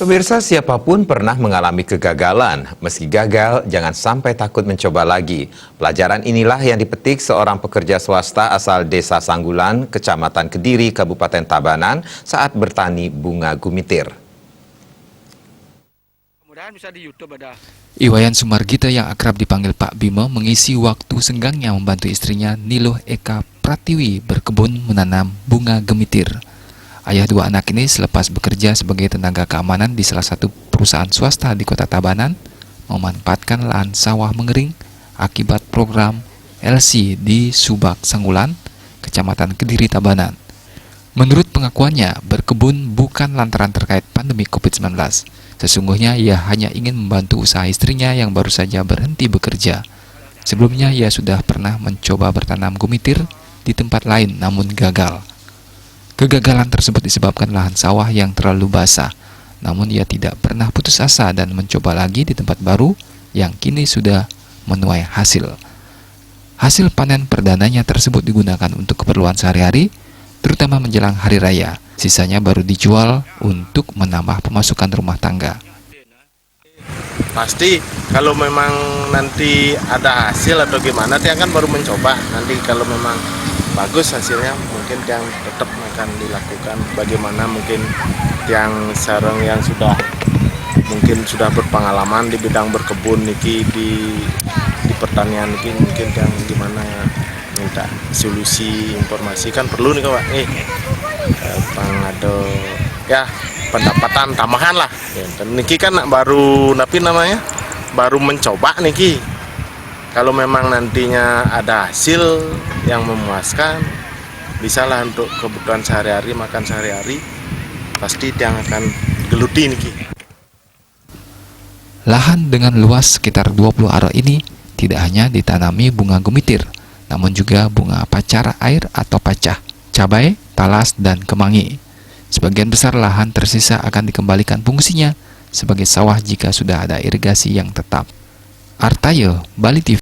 Pemirsa, siapapun pernah mengalami kegagalan. Meski gagal, jangan sampai takut mencoba lagi. Pelajaran inilah yang dipetik seorang pekerja swasta asal Desa Sanggulan, Kecamatan Kediri, Kabupaten Tabanan saat bertani bunga gumitir. Bisa di YouTube ada. Iwayan Sumargita yang akrab dipanggil Pak Bimo mengisi waktu senggangnya membantu istrinya Niluh Eka Pratiwi berkebun menanam bunga gemitir. Ayah dua anak ini selepas bekerja sebagai tenaga keamanan di salah satu perusahaan swasta di kota Tabanan, memanfaatkan lahan sawah mengering akibat program LC di Subak Sanggulan, Kecamatan Kediri, Tabanan. Menurut pengakuannya, berkebun bukan lantaran terkait pandemi COVID-19. Sesungguhnya ia hanya ingin membantu usaha istrinya yang baru saja berhenti bekerja. Sebelumnya ia sudah pernah mencoba bertanam gumitir di tempat lain namun gagal. Kegagalan tersebut disebabkan lahan sawah yang terlalu basah. Namun ia tidak pernah putus asa dan mencoba lagi di tempat baru yang kini sudah menuai hasil. Hasil panen perdananya tersebut digunakan untuk keperluan sehari-hari, terutama menjelang hari raya. Sisanya baru dijual untuk menambah pemasukan rumah tangga. Pasti kalau memang nanti ada hasil atau gimana, dia kan baru mencoba. Nanti kalau memang bagus hasilnya, mungkin yang tetap akan dilakukan. Bagaimana mungkin yang sarang yang sudah berpengalaman di bidang berkebun niki di pertanian niki, mungkin yang gimana ya, minta solusi informasi kan perlu nih Pak. Ada ya pendapatan tambahan lah. Ya, niki kan baru baru mencoba niki. Kalau memang nantinya ada hasil yang memuaskan, bisalah untuk kebutuhan sehari-hari, makan sehari-hari, pasti yang akan geluti niki. Lahan dengan luas sekitar 20 aro ini tidak hanya ditanami bunga gumitir, namun juga bunga pacar air atau pacah, cabai, talas, dan kemangi. Sebagian besar lahan tersisa akan dikembalikan fungsinya sebagai sawah jika sudah ada irigasi yang tetap. Artayo, Bali TV.